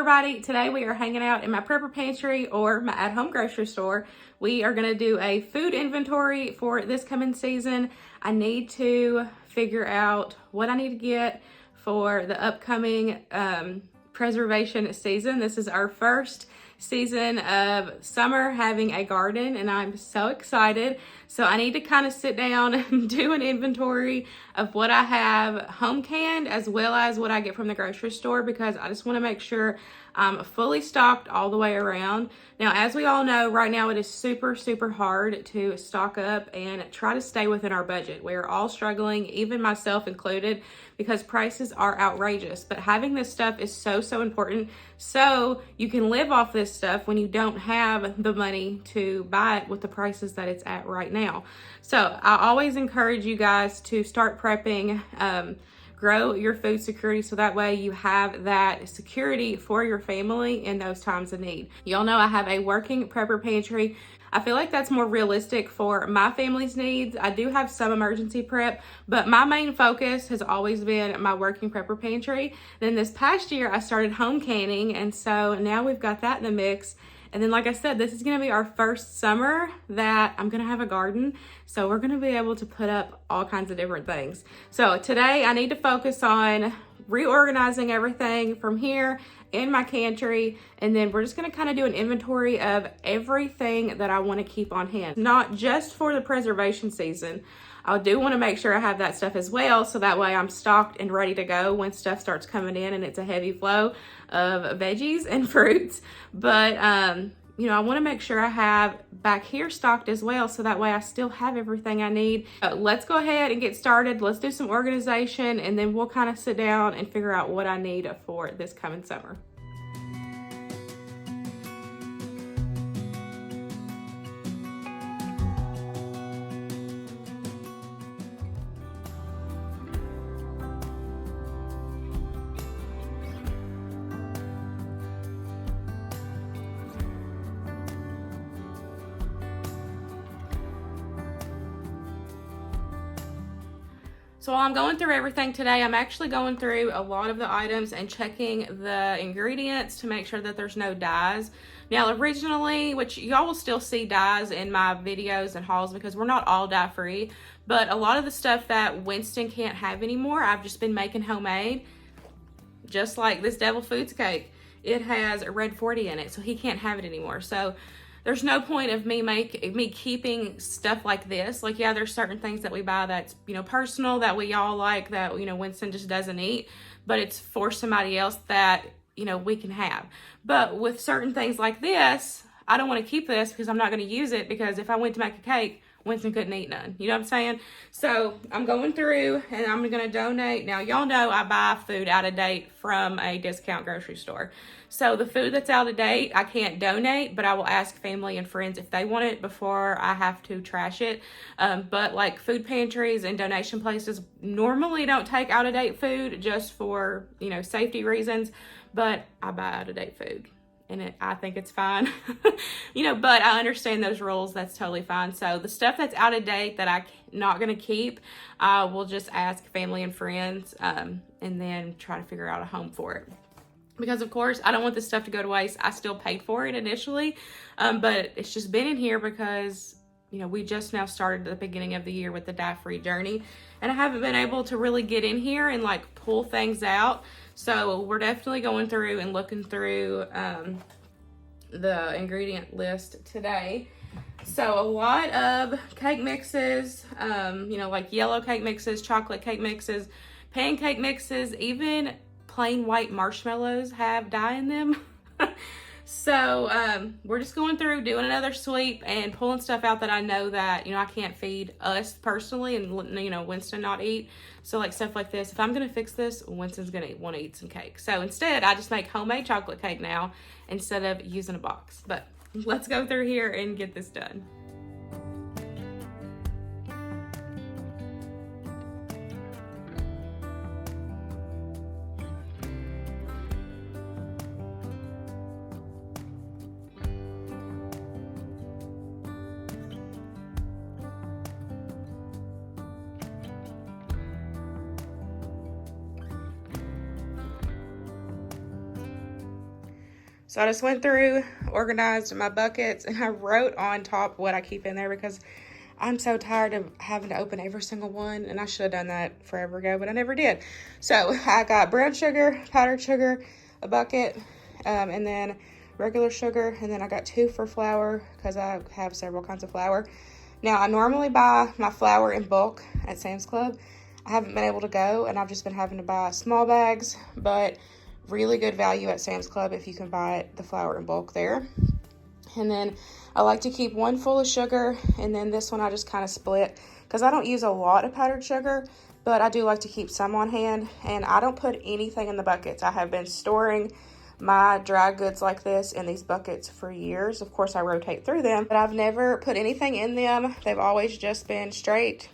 everybody. Today we are hanging out in my prepper pantry or my at-home grocery store. We are going to do a food inventory for this coming season. I need to figure out what I need to get for the upcoming preservation season. This is our first season of summer having a garden and I'm so excited. So I need to kind of sit down and do an inventory of what I have home canned as well as what I get from the grocery store, because I just want to make sure I'm fully stocked all the way around. Now, as we all know, right now it is super hard to stock up and try to stay within our budget. We are all struggling, even myself included, because prices are outrageous. But having this stuff is so important, so you can live off this stuff when you don't have the money to buy it with the prices that it's at right now. So I always encourage you guys to start prepping, grow your food security so that way you have that security for your family in those times of need. Y'all know I have a working prepper pantry. I feel like that's more realistic for my family's needs. I do have some emergency prep, but my main focus has always been my working prepper pantry. Then this past year I started home canning, and so now we've got that in the mix. And then, like I said, this is going to be our first summer that I'm going to have a garden. So we're going to be able to put up all kinds of different things. So today I need to focus on reorganizing everything from here in my pantry. And then we're just going to kind of do an inventory of everything that I want to keep on hand. Not just for the preservation season. I do want to make sure I have that stuff as well, so that way I'm stocked and ready to go when stuff starts coming in and it's a heavy flow of veggies and fruits. But, you know, I want to make sure I have back here stocked as well, so that way I still have everything I need. Let's go ahead and get started. Let's do some organization, and then we'll kind of sit down and figure out what I need for this coming summer. So while I'm going through everything today, I'm actually going through a lot of the items and checking the ingredients to make sure that there's no dyes. Now, originally, which y'all will still see dyes in my videos and hauls because we're not all dye free, but a lot of the stuff that Winston can't have anymore, I've just been making homemade. Just like this Devil Foods cake, it has a red 40 in it, so he can't have it anymore. So there's no point of me keeping stuff like this. Like, yeah, there's certain things that we buy that's, you know, personal, that we all like, that, you know, Winston just doesn't eat, but it's for somebody else that, you know, we can have. But with certain things like this, I don't want to keep this because I'm not going to use it, because if I went to make a cake, Winston couldn't eat none. You know what I'm saying? So I'm going through and I'm going to donate. Now, y'all know I buy food out of date from a discount grocery store. So the food that's out of date, I can't donate, but I will ask family and friends if they want it before I have to trash it. But like food pantries and donation places normally don't take out of date food just for, you know, safety reasons, but I buy out of date food. And I think it's fine, you know, but I understand those rules. That's totally fine. So the stuff that's out of date that I'm not going to keep, we'll just ask family and friends, and then try to figure out a home for it. Because of course, I don't want this stuff to go to waste. I still paid for it initially, but it's just been in here because, you know, we just now started at the beginning of the year with the dye-free journey, and I haven't been able to really get in here and like pull things out. So we're definitely going through and looking through the ingredient list today. So a lot of cake mixes, you know, like yellow cake mixes, chocolate cake mixes, pancake mixes, even plain white marshmallows have dye in them. So we're just going through, doing another sweep and pulling stuff out that I know that, you know, I can't feed us personally and, you know, Winston not eat. So like stuff like this, if I'm going to fix this, Winston's going to want to eat some cake. So instead, I just make homemade chocolate cake now instead of using a box. But let's go through here and get this done. So I just went through, organized my buckets, and I wrote on top what I keep in there because I'm so tired of having to open every single one, and I should have done that forever ago, but I never did. So I got brown sugar, powdered sugar, a bucket, and then regular sugar, and then I got 2 for flour because I have several kinds of flour. Now, I normally buy my flour in bulk at Sam's Club. I haven't been able to go, and I've just been having to buy small bags, but really good value at Sam's Club if you can buy the flour in bulk there. And then I like to keep 1 full of sugar, and then this one I just kind of split because I don't use a lot of powdered sugar, but I do like to keep some on hand, and I don't put anything in the buckets. I have been storing my dry goods like this in these buckets for years. Of course, I rotate through them, but I've never put anything in them. They've always just been straight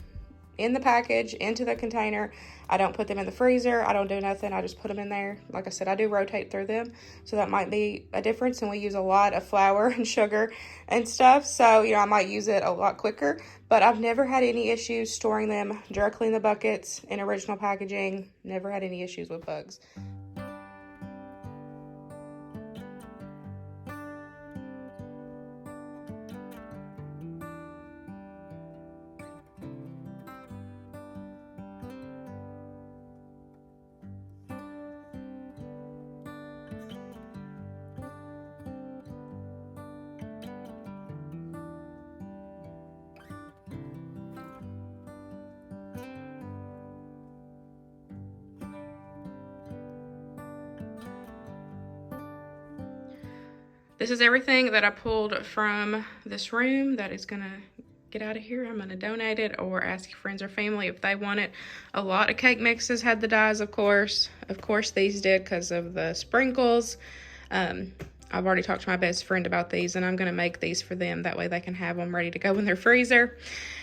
in the package, into the container. I don't put them in the freezer. I don't do nothing. I just put them in there. Like I said, I do rotate through them. So that might be a difference. And we use a lot of flour and sugar and stuff. So, I might use it a lot quicker. But I've never had any issues storing them directly in the buckets in original packaging. Never had any issues with bugs. This is everything that I pulled from this room that is gonna get out of here. I'm gonna donate it or ask your friends or family if they want it. A lot of cake mixes had the dyes, of course. Of course these did because of the sprinkles. I've already talked to my best friend about these, and I'm gonna make these for them. That way they can have them ready to go in their freezer.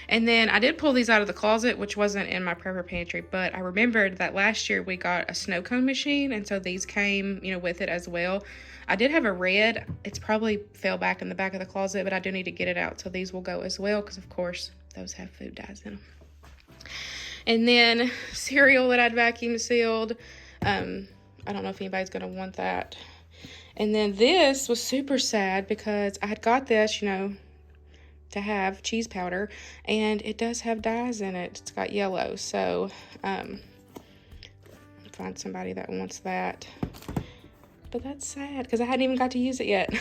And then I did pull these out of the closet, which wasn't in my prepper pantry, but I remembered that last year we got a snow cone machine, and so these came, with it as well. I did have a red. It's probably fell back in the back of the closet, but I do need to get it out, so these will go as well, because of course those have food dyes in them. And then cereal that I'd vacuum sealed. I don't know if anybody's gonna want that. And then this was super sad because I had got this, to have cheese powder, and it does have dyes in it. It's got yellow, so find somebody that wants that. But that's sad because I hadn't even got to use it yet.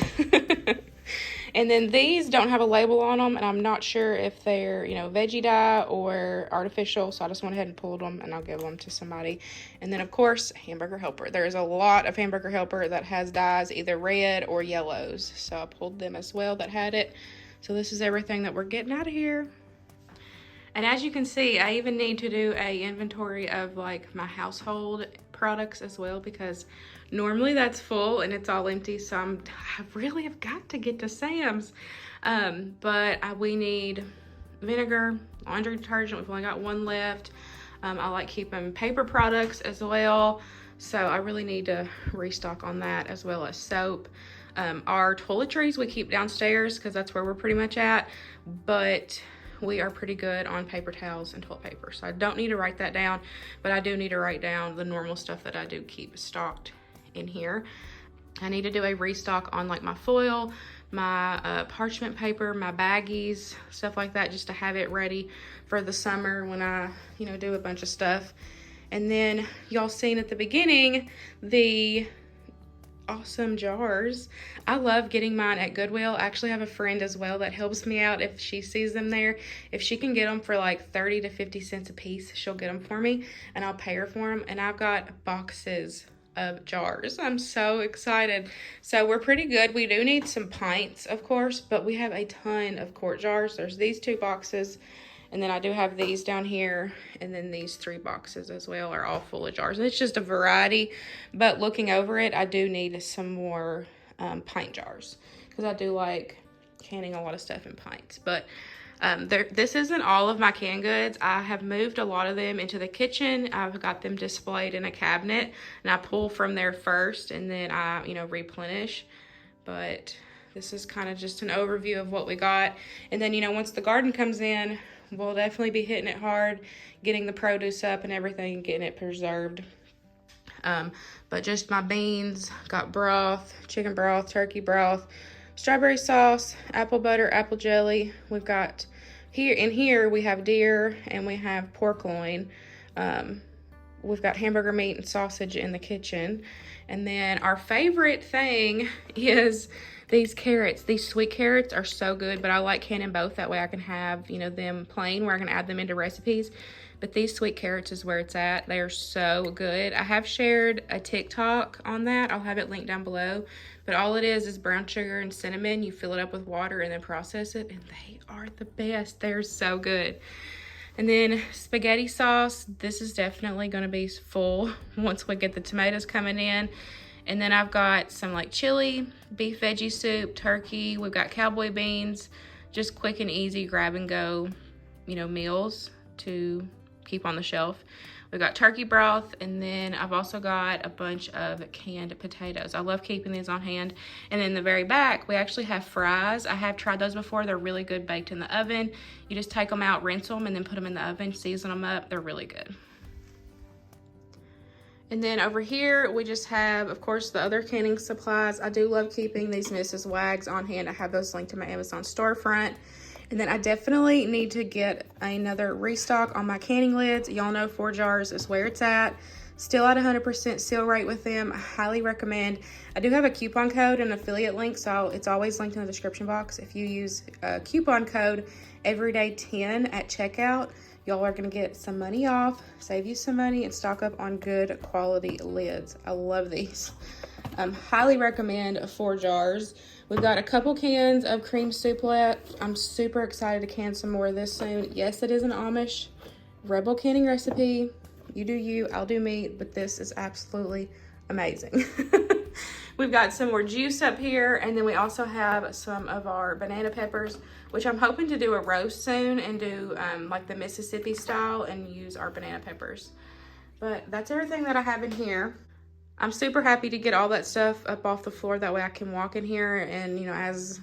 And then these don't have a label on them, and I'm not sure if they're, veggie dye or artificial, so I just went ahead and pulled them, and I'll give them to somebody. And then, of course, Hamburger Helper. There's a lot of Hamburger Helper that has dyes, either red or yellows, so I pulled them as well that had it. So this is everything that we're getting out of here. And as you can see, I even need to do a inventory of like my household products as well, because normally that's full and it's all empty. So I really have got to get to Sam's. But we need vinegar, laundry detergent. We've only got 1 left. I like keeping paper products as well. So I really need to restock on that, as well as soap. Our toiletries we keep downstairs because that's where we're pretty much at, but we are pretty good on paper towels and toilet paper. So I don't need to write that down, but I do need to write down the normal stuff that I do keep stocked in here. I need to do a restock on like my foil, my parchment paper, my baggies, stuff like that, just to have it ready for the summer when I, do a bunch of stuff. And then y'all seen at the beginning the awesome jars. I love getting mine at Goodwill. I actually have a friend as well that helps me out if she sees them there. If she can get them for like 30 to 50 cents a piece, she'll get them for me and I'll pay her for them. And I've got boxes of jars. I'm so excited. So we're pretty good. We do need some pints, of course, but we have a ton of quart jars. There's these 2 boxes. And then I do have these down here, and then these 3 boxes as well are all full of jars. And it's just a variety, but looking over it, I do need some more pint jars because I do like canning a lot of stuff in pints. But this isn't all of my canned goods. I have moved a lot of them into the kitchen. I've got them displayed in a cabinet, and I pull from there first, and then I, replenish. But this is kind of just an overview of what we got. And then, once the garden comes in, we'll definitely be hitting it hard, getting the produce up and everything, getting it preserved. But just my beans, got broth, chicken broth, turkey broth, strawberry sauce, apple butter, apple jelly. We've got here we have deer and we have pork loin. We've got hamburger meat and sausage in the kitchen. And then our favorite thing is these carrots. These sweet carrots are so good, but I like canning both. That way I can have, you know, them plain where I can add them into recipes. But these sweet carrots is where it's at. They are so good. I have shared a TikTok on that. I'll have it linked down below. But all it is brown sugar and cinnamon. You fill it up with water and then process it. And they are the best. They're so good. And then spaghetti sauce. This is definitely going to be full once we get the tomatoes coming in. And then I've got some like chili, beef veggie soup, turkey. We've got cowboy beans. Just quick and easy grab and go, you know, meals to keep on the shelf. We've got turkey broth, and then I've also got a bunch of canned potatoes. I love keeping these on hand. And in the very back, we actually have fries. I have tried those before. They're really good baked in the oven. You just take them out, rinse them, and then put them in the oven, season them up. They're really good. And then over here, we just have, of course, the other canning supplies. I do love keeping these Mrs. Wags on hand. I have those linked to my Amazon storefront. And then I definitely need to get another restock on my canning lids. Y'all know 4 jars is where it's at. Still at 100% seal rate with them. I highly recommend. I do have a coupon code and affiliate link, so it's always linked in the description box. If you use a coupon code everyday10 at checkout, y'all are gonna get some money off, save you some money, and stock up on good quality lids. I love these. Highly recommend 4 jars. We've got a couple cans of cream soup left. I'm super excited to can some more of this soon. Yes, it is an Amish Rebel canning recipe. You do you, I'll do me, but this is absolutely amazing. We've got some more juice up here, and then we also have some of our banana peppers, which I'm hoping to do a roast soon and do like the Mississippi style and use our banana peppers. But that's everything that I have in here. I'm super happy to get all that stuff up off the floor. That way I can walk in here and, you know, as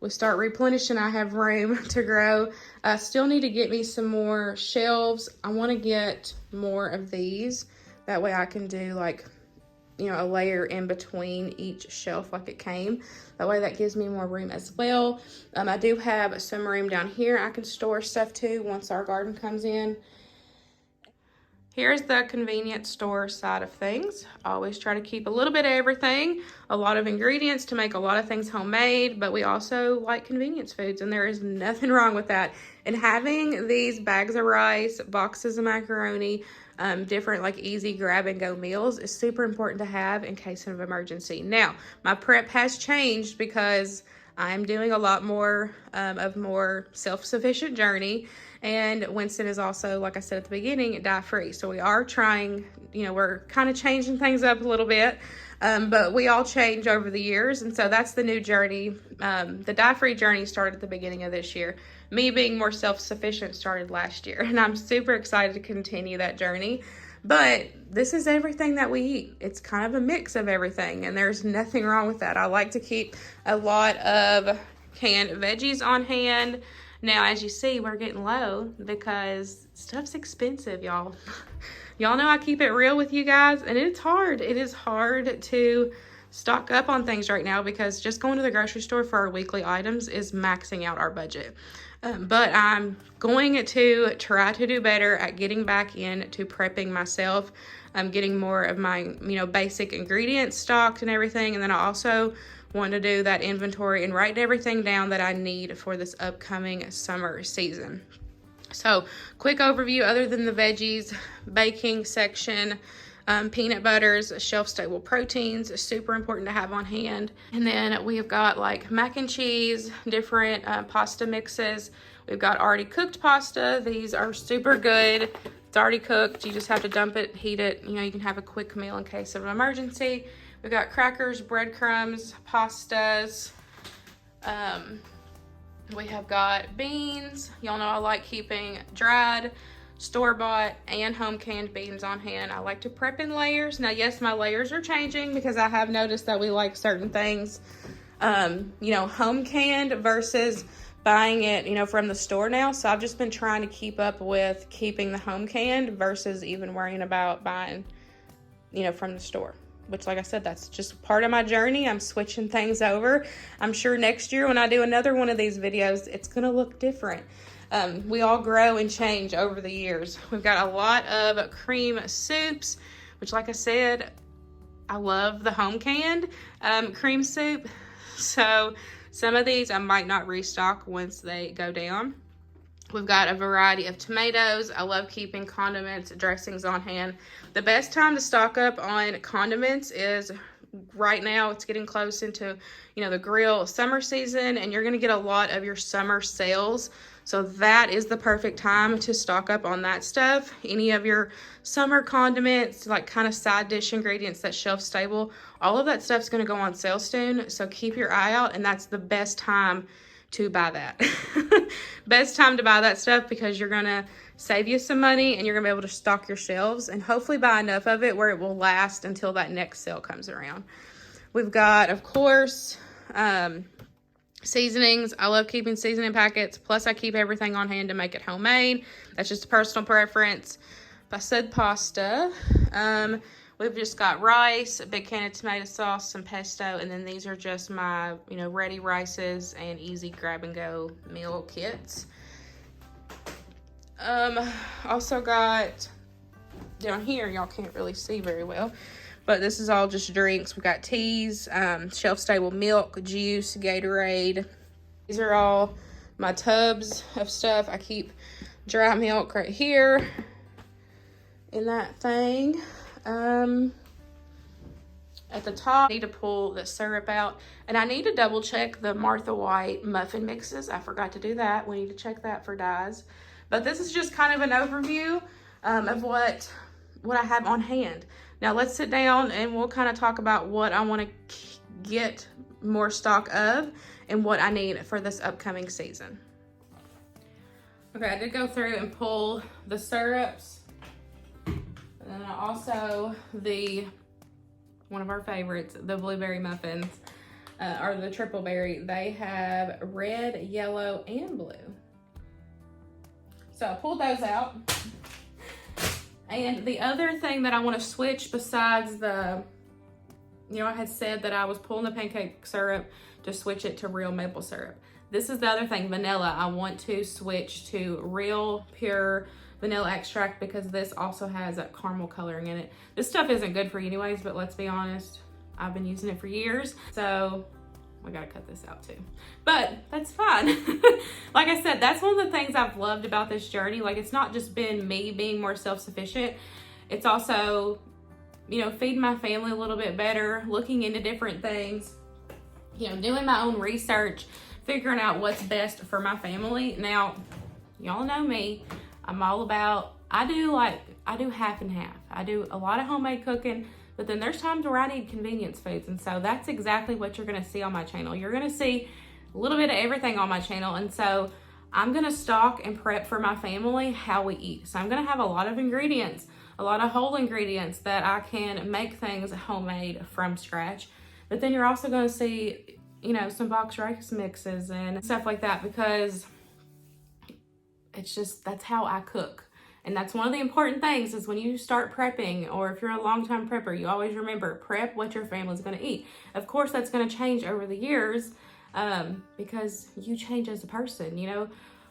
we start replenishing, I have room to grow. I still need to get me some more shelves. I want to get more of these. That way I can do like, you know, a layer in between each shelf like it came. That way that gives me more room as well. I do have some room down here I can store stuff too once our garden comes in. Here's the convenience store side of things. I always try to keep a little bit of everything, a lot of ingredients to make a lot of things homemade, but we also like convenience foods, and there is nothing wrong with that. And having these bags of rice, boxes of macaroni, different like easy grab and go meals is super important to have in case of emergency. Now, my prep has changed because I'm doing a lot more of more self-sufficient journey. And Winston is also, like I said at the beginning, dye-free. So we are trying, you know, we're kind of changing things up a little bit. But we all change over the years. And so that's the new journey. The dye-free journey started at the beginning of this year. Me being more self-sufficient started last year. And I'm super excited to continue that journey. But this is everything that we eat. It's kind of a mix of everything. And there's nothing wrong with that. I like to keep a lot of canned veggies on hand. Now, as you see, we're getting low because stuff's expensive, y'all. Y'all know I keep it real with you guys, and it's hard. It is hard to stock up on things right now because just going to the grocery store for our weekly items is maxing out our budget. But I'm going to try to do better at getting back into prepping myself. I'm getting more of my, you know, basic ingredients stocked and everything, and then I also want to do that inventory and write everything down that I need for this upcoming summer season. So, quick overview other than the veggies, baking section, peanut butters, shelf-stable proteins, super important to have on hand. And then we have got like mac and cheese, different pasta mixes. We've got already cooked pasta. These are super good. It's already cooked. You just have to dump it, heat it. You know, you can have a quick meal in case of an emergency. We've got crackers, breadcrumbs, pastas. We have got beans. Y'all know I like keeping dried, store-bought, and home canned beans on hand. I like to prep in layers. Now, yes, my layers are changing because I have noticed that we like certain things, you know, home canned versus buying it, you know, from the store now. So I've just been trying to keep up with keeping the home canned versus even worrying about buying you know, from the store. Which, like I said, that's just part of my journey. I'm switching things over. I'm sure next year when I do another one of these videos, it's going to look different. We all grow and change over the years. We've got a lot of cream soups, which, like I said, I love the home canned cream soup. So some of these I might not restock once they go down. We've got a variety of tomatoes. I love keeping condiments, dressings on hand. The best time to stock up on condiments is right now. It's getting close into, you know, the grill summer season, and you're going to get a lot of your summer sales. So that is the perfect time to stock up on that stuff. Any of your summer condiments, like kind of side dish ingredients that's shelf stable, all of that stuff's going to go on sale soon. So keep your eye out, and that's the best time to buy that. Best time to buy that stuff, because you're gonna save you some money and you're gonna be able to stock your shelves and hopefully buy enough of it where it will last until that next sale comes around. We've got, of course, seasonings. I love keeping seasoning packets, plus I keep everything on hand to make it homemade. That's just a personal preference. If I said pasta, we've just got rice, a big can of tomato sauce, some pesto, and then these are just my, you know, ready rices and easy grab and go meal kits. Also got down here, y'all can't really see very well, but this is all just drinks. We've got teas, shelf stable milk, juice, Gatorade. These are all my tubs of stuff. I keep dry milk right here in that thing. At the top, I need to pull the syrup out, and I need to double check the Martha White muffin mixes. I forgot to do that. We need to check that for dyes. But this is just kind of an overview of what I have on hand. Now let's sit down and we'll kind of talk about what I want to get more stock of and what I need for this upcoming season. Okay, I did go through and pull the syrups. And then also one of our favorites, the blueberry muffins, or the triple berry. They have red, yellow, and blue. So I pulled those out. And the other thing that I want to switch besides the, you know, I had said that I was pulling the pancake syrup to switch it to real maple syrup. This is the other thing, vanilla. I want to switch to real, pure vanilla extract, because this also has a caramel coloring in it. This stuff isn't good for you anyways, but let's be honest, I've been using it for years, so we gotta cut this out too. But that's fine. Like I said, that's one of the things I've loved about this journey. Like, it's not just been me being more self-sufficient, it's also, you know, feeding my family a little bit better, looking into different things, you know, doing my own research, figuring out what's best for my family. Now, y'all know me. I'm all about, I do half and half. I do a lot of homemade cooking, but then there's times where I need convenience foods. And so that's exactly what you're gonna see on my channel. You're gonna see a little bit of everything on my channel. And so I'm gonna stock and prep for my family how we eat. So I'm gonna have a lot of ingredients, a lot of whole ingredients that I can make things homemade from scratch. But then you're also gonna see, you know, some box rice mixes and stuff like that, because it's just, that's how I cook. And that's one of the important things, is when you start prepping, or if you're a long-time prepper, you always remember, prep what your family's gonna eat. Of course, that's gonna change over the years, because you change as a person, you know.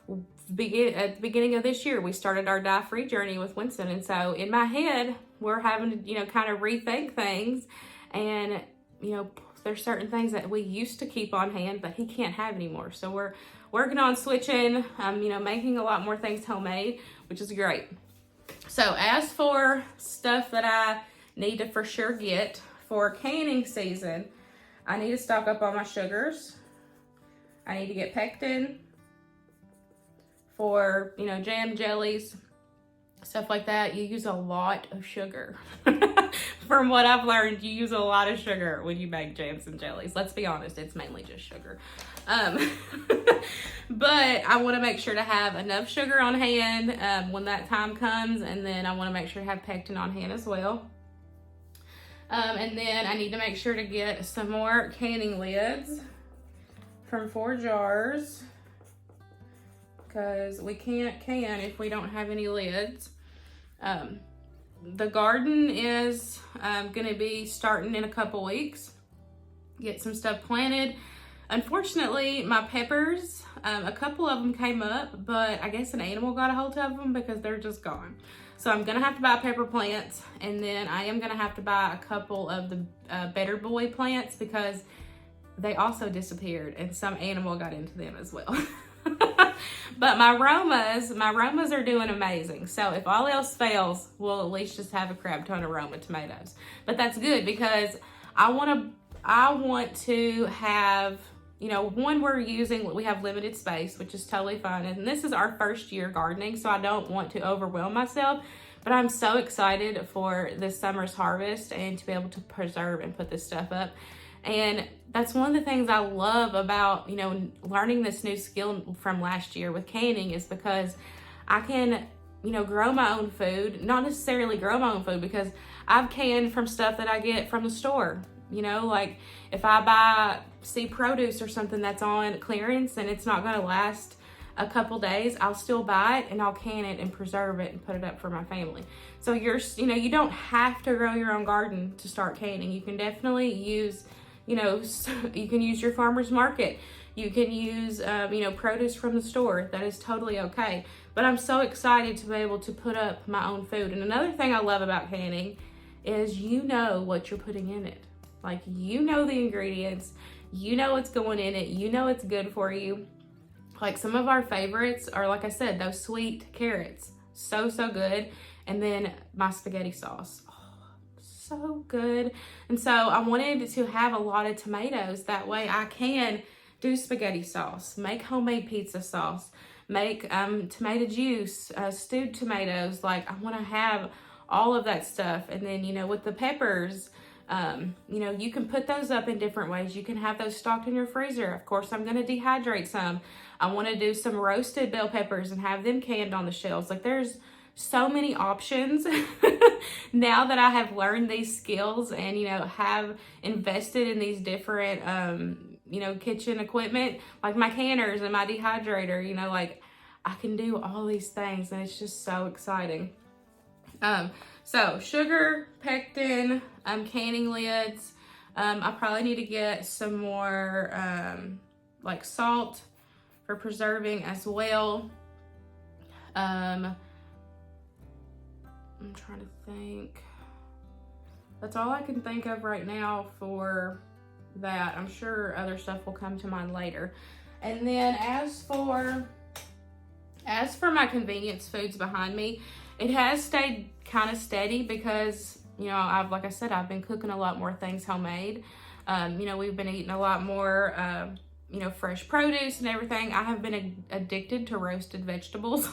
At the beginning of this year, we started our dye-free journey with Winston. And so in my head, we're having to, you know, kind of rethink things. And, you know, there's certain things that we used to keep on hand that he can't have anymore. So we're working on switching, you know, making a lot more things homemade, which is great. So as for stuff that I need to for sure get for canning season, I need to stock up on my sugars. I need to get pectin for, you know, jam, jellies, stuff like that. You use a lot of sugar. From what I've learned, you use a lot of sugar when you make jams and jellies. Let's be honest, it's mainly just sugar. But I want to make sure to have enough sugar on hand when that time comes, and then I want to make sure to have pectin on hand as well. And then I need to make sure to get some more canning lids from 4 jars, because we can't can if we don't have any lids. the garden is going to be starting in a couple weeks. Get some stuff planted. Unfortunately, my peppers, a couple of them came up, but I guess an animal got a hold of them because they're just gone. So I'm gonna have to buy pepper plants, and then I am gonna have to buy a couple of the Better Boy plants because they also disappeared and some animal got into them as well. But my Romas are doing amazing. So if all else fails, we'll at least just have a crap ton of Roma tomatoes. But that's good because I want to have, you know, one, we have limited space, which is totally fine. And this is our first year gardening, so I don't want to overwhelm myself. But I'm so excited for this summer's harvest and to be able to preserve and put this stuff up. And that's one of the things I love about, you know, learning this new skill from last year with canning is because I can, you know, grow my own food, not necessarily grow my own food because I've canned from stuff that I get from the store. You know, like if I see produce or something that's on clearance and it's not going to last a couple days, I'll still buy it and I'll can it and preserve it and put it up for my family. So you don't have to grow your own garden to start canning. You can definitely use, you know, you can use your farmer's market. You can use, you know, produce from the store. That is totally okay. But I'm so excited to be able to put up my own food. And another thing I love about canning is you know what you're putting in it. Like, you know the ingredients, you know what's going in it, you know it's good for you. Like some of our favorites are, like I said, those sweet carrots. So, so good. And then my spaghetti sauce. Oh, so good. And so I wanted to have a lot of tomatoes. That way I can do spaghetti sauce, make homemade pizza sauce, make tomato juice, stewed tomatoes. Like, I want to have all of that stuff. And then, you know, with the peppers, you know, you can put those up in different ways. You can have those stocked in your freezer. Of course, I'm going to dehydrate some. I want to do some roasted bell peppers and have them canned on the shelves. Like, there's so many options now that I have learned these skills and, you know, have invested in these different, you know, kitchen equipment, like my canners and my dehydrator, you know, like I can do all these things and it's just so exciting. So sugar, pectin, canning lids. I probably need to get some more like salt for preserving as well. I'm trying to think. That's all I can think of right now for that. I'm sure other stuff will come to mind later. And then as for my convenience foods behind me, it has stayed kind of steady because, you know, like I said, I've been cooking a lot more things homemade. You know, we've been eating a lot more, you know, fresh produce and everything. I have been addicted to roasted vegetables.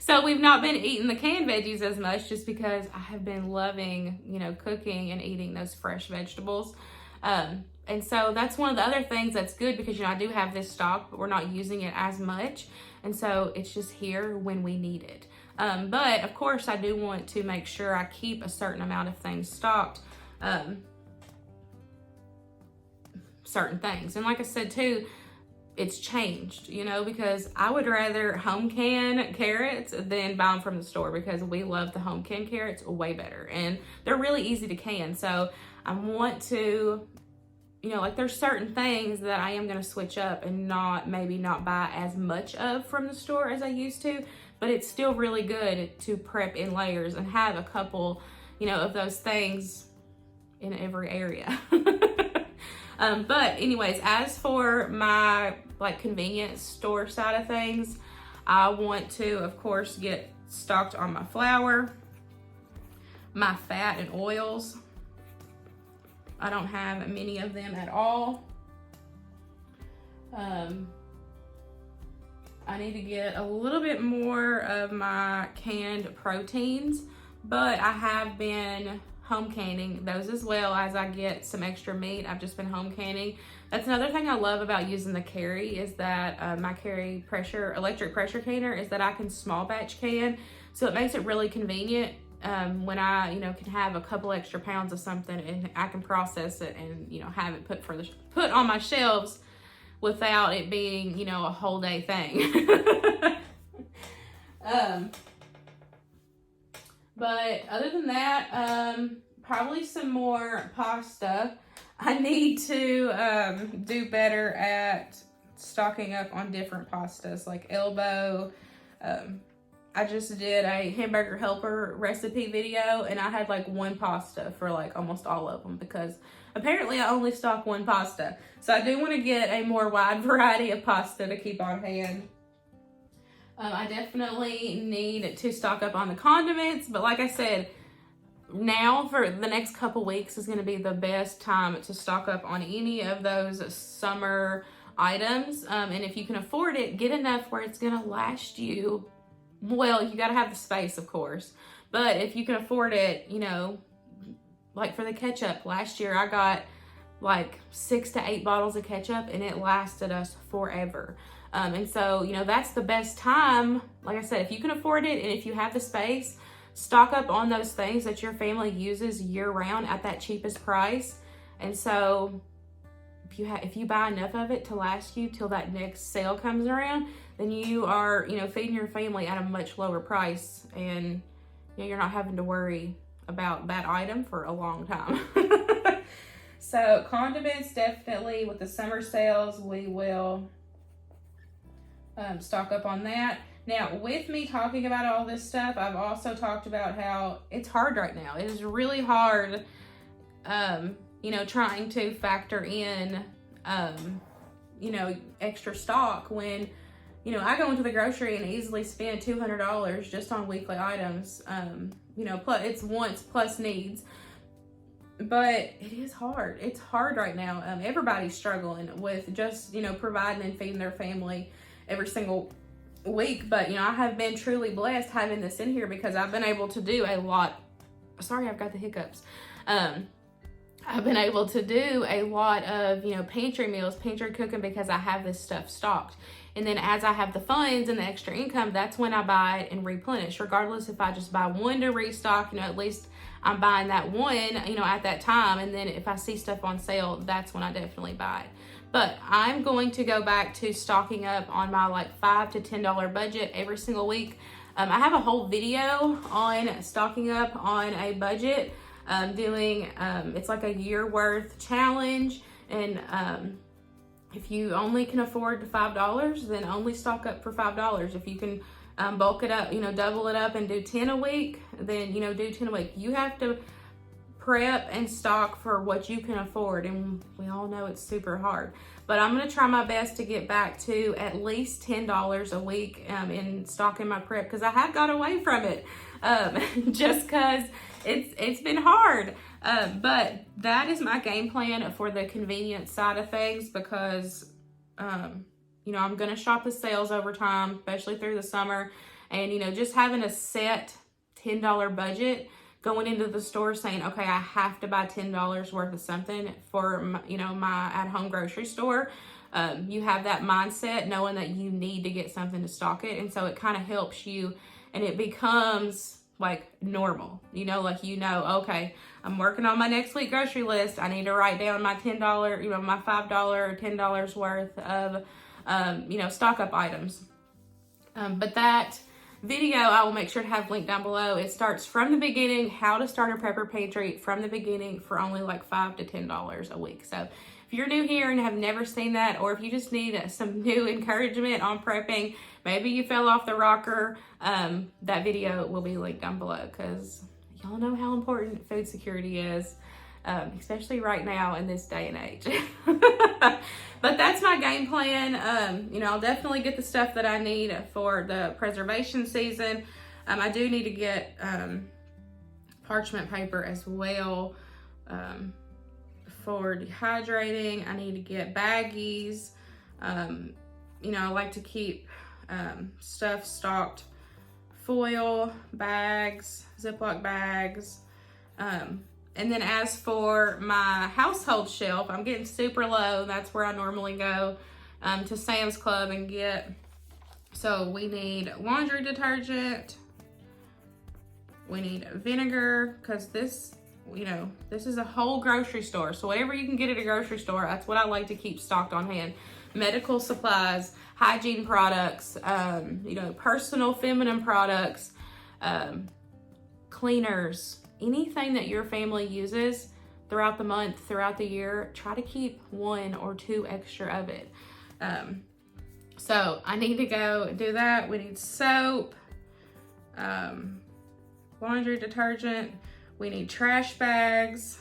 So we've not been eating the canned veggies as much just because I have been loving, you know, cooking and eating those fresh vegetables. And so that's one of the other things that's good because, you know, I do have this stock, but we're not using it as much. And so it's just here when we need it. But of course I do want to make sure I keep a certain amount of things stocked, certain things. And like I said too, it's changed, you know, because I would rather home can carrots than buy them from the store because we love the home can carrots way better and they're really easy to can. So I want to, you know, like there's certain things that I am going to switch up and maybe not buy as much of from the store as I used to, but it's still really good to prep in layers and have a couple, you know, of those things in every area. But anyways, as for my like convenience store side of things, I want to, of course, get stocked on my flour, my fat and oils. I don't have many of them at all. I need to get a little bit more of my canned proteins, but I have been home canning those as well as I get some extra meat. I've just been home canning. That's another thing I love about using the Carry is that my Carry electric pressure canner is that I can small batch can. So it makes it really convenient when I, you know, can have a couple extra pounds of something and I can process it and, you know, have it put on my shelves without it being, you know, a whole day thing. But other than that, probably some more pasta. I need to do better at stocking up on different pastas, like elbow. I just did a hamburger helper recipe video, and I had like one pasta for like almost all of them, because apparently I only stock one pasta. So I do want to get a more wide variety of pasta to keep on hand. I definitely need to stock up on the condiments, but like I said, now for the next couple weeks is going to be the best time to stock up on any of those summer items. And if you can afford it, get enough where it's going to last you. Well, you got to have the space, of course, but if you can afford it, you know, like for the ketchup, last year I got like 6 to 8 bottles of ketchup, and it lasted us forever. And so, you know, that's the best time. Like I said, if you can afford it and if you have the space, stock up on those things that your family uses year round at that cheapest price. And so if you buy enough of it to last you till that next sale comes around, then you are, you know, feeding your family at a much lower price, and you know, you're not having to worry about that item for a long time. So condiments, definitely with the summer sales, we will stock up on that. Now, with me talking about all this stuff, I've also talked about how it's hard right now. It is really hard, you know, trying to factor in, you know, extra stock when, you know, I go into the grocery and easily spend $200 just on weekly items. You know, plus it's wants plus needs. But it is hard. It's hard right now. Everybody's struggling with just, you know, providing and feeding their family every single week. But, you know, I have been truly blessed having this in here, because I've been able to do a lot. Sorry, I've got the hiccups. I've been able to do a lot of, you know, pantry meals, pantry cooking, because I have this stuff stocked. And then as I have the funds and the extra income, that's when I buy it and replenish. Regardless if I just buy one to restock, you know, at least I'm buying that one, you know, at that time. And then if I see stuff on sale, that's when I definitely buy it. But I'm going to go back to stocking up on my like $5 to $10 budget every single week. I have a whole video on stocking up on a budget, doing, it's like a year worth challenge. And if you only can afford $5, then only stock up for $5. If you can bulk it up, you know, double it up and do 10 a week, then, you know, do 10 a week. You have to prep and stock for what you can afford, and we all know it's super hard. But I'm going to try my best to get back to at least $10 a week in stocking my prep, because I have got away from it just because it's been hard. But that is my game plan for the convenience side of things, because you know, I'm going to shop the sales over time, especially through the summer. And, you know, just having a set $10 budget, going into the store saying, okay, I have to buy $10 worth of something for, my, you know, my at-home grocery store. You have that mindset knowing that you need to get something to stock it. And so it kind of helps you, and it becomes like normal, you know, like, you know, okay, I'm working on my next week grocery list. I need to write down my $10, you know, my $5 or $10 worth of, you know, stock up items. But that video, I will make sure to have linked down below. It starts from the beginning, how to start a prepper pantry from the beginning for only like $5 to $10 a week. So if you're new here and have never seen that, or if you just need some new encouragement on prepping, maybe you fell off the rocker, that video will be linked down below, because y'all know how important food security is, especially right now in this day and age. But that's my game plan. You know, I'll definitely get the stuff that I need for the preservation season. I do need to get parchment paper as well for dehydrating. I need to get baggies. You know, I like to keep stuff stocked, foil bags, Ziploc bags. And then as for my household shelf, I'm getting super low. That's where I normally go to Sam's Club and get. So we need laundry detergent. We need vinegar, because this, you know, this is a whole grocery store. So whatever you can get at a grocery store, that's what I like to keep stocked on hand. Medical supplies, hygiene products, you know, personal feminine products, cleaners, anything that your family uses throughout the month, throughout the year, try to keep 1 or 2 extra of it. So I need to go do that. We need soap, laundry detergent, we need trash bags.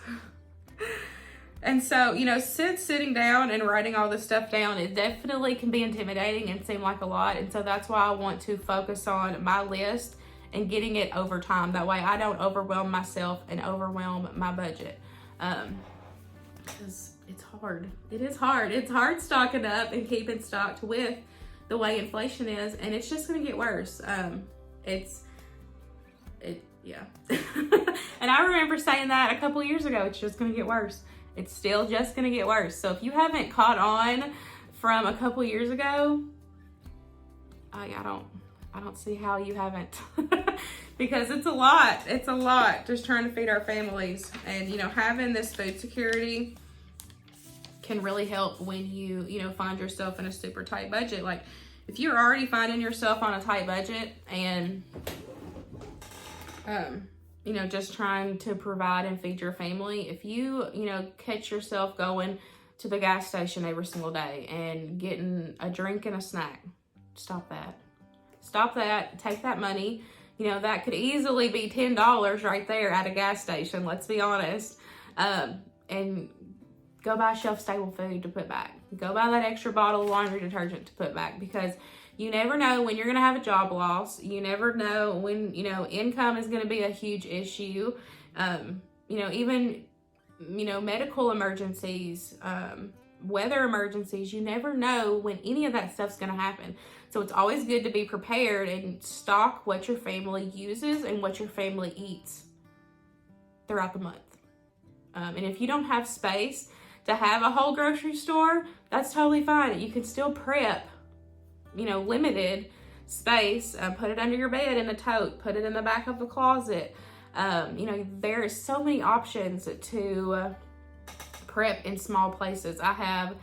And so, you know, since sitting down and writing all this stuff down, it definitely can be intimidating and seem like a lot. And so that's why I want to focus on my list and getting it over time. That way I don't overwhelm myself and overwhelm my budget. Because it's hard. It is hard. It's hard stocking up and keeping stocked with the way inflation is, and it's just gonna get worse. Yeah. And I remember saying that a couple years ago, it's just gonna get worse. It's still just gonna get worse. So if you haven't caught on from a couple years ago, I don't see how you haven't. Because it's a lot. It's a lot just trying to feed our families. And, you know, having this food security can really help when you know, find yourself in a super tight budget. Like, if you're already finding yourself on a tight budget and, you know, just trying to provide and feed your family, if you know, catch yourself going to the gas station every single day and getting a drink and a snack, stop that. Stop that. Take that money. You know, that could easily be $10 right there at a gas station, let's be honest. And go buy shelf-stable food to put back. Go buy that extra bottle of laundry detergent to put back, because you never know when you're going to have a job loss. You never know when, you know, income is going to be a huge issue. You know, even, you know, medical emergencies, weather emergencies, you never know when any of that stuff's going to happen. So it's always good to be prepared and stock what your family uses and what your family eats throughout the month. And if you don't have space to have a whole grocery store, that's totally fine. You can still prep, you know, limited space, put it under your bed in a tote, put it in the back of the closet. You know, there is so many options to prep in small places. I have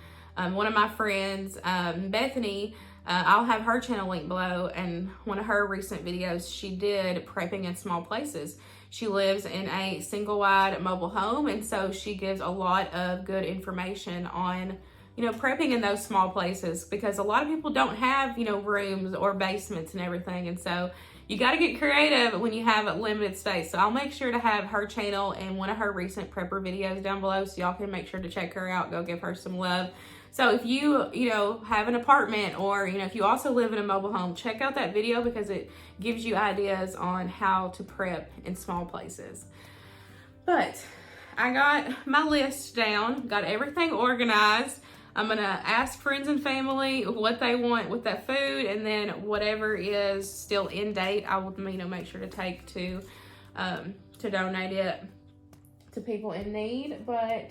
one of my friends, Bethany, I'll have her channel link below, and one of her recent videos, she did prepping in small places. She lives in a single wide mobile home, and so she gives a lot of good information on, you know, prepping in those small places, because a lot of people don't have, you know, rooms or basements and everything. And so you got to get creative when you have a limited space. So I'll make sure to have her channel and one of her recent prepper videos down below, so y'all can make sure to check her out. Go give her some love. So if you know, have an apartment, or, you know, if you also live in a mobile home, check out that video, because it gives you ideas on how to prep in small places. But I got my list down, got everything organized. I'm gonna ask friends and family what they want with that food, and then whatever is still in date, I will, you know, make sure to take to donate it to people in need. But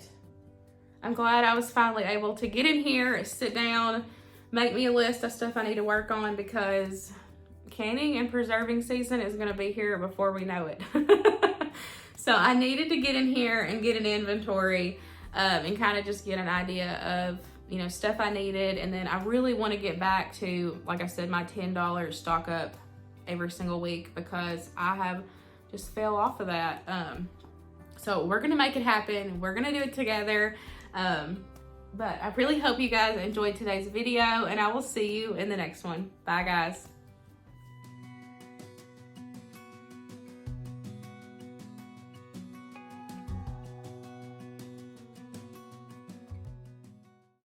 I'm glad I was finally able to get in here, sit down, make me a list of stuff I need to work on, because canning and preserving season is gonna be here before we know it. So I needed to get in here and get an inventory, and kind of just get an idea of, you know, stuff I needed. And then I really want to get back to, like I said, my $10 stock up every single week, because I have just fell off of that. So we're gonna make it happen. We're gonna do it together. But I really hope you guys enjoyed today's video, and I will see you in the next one. Bye, guys.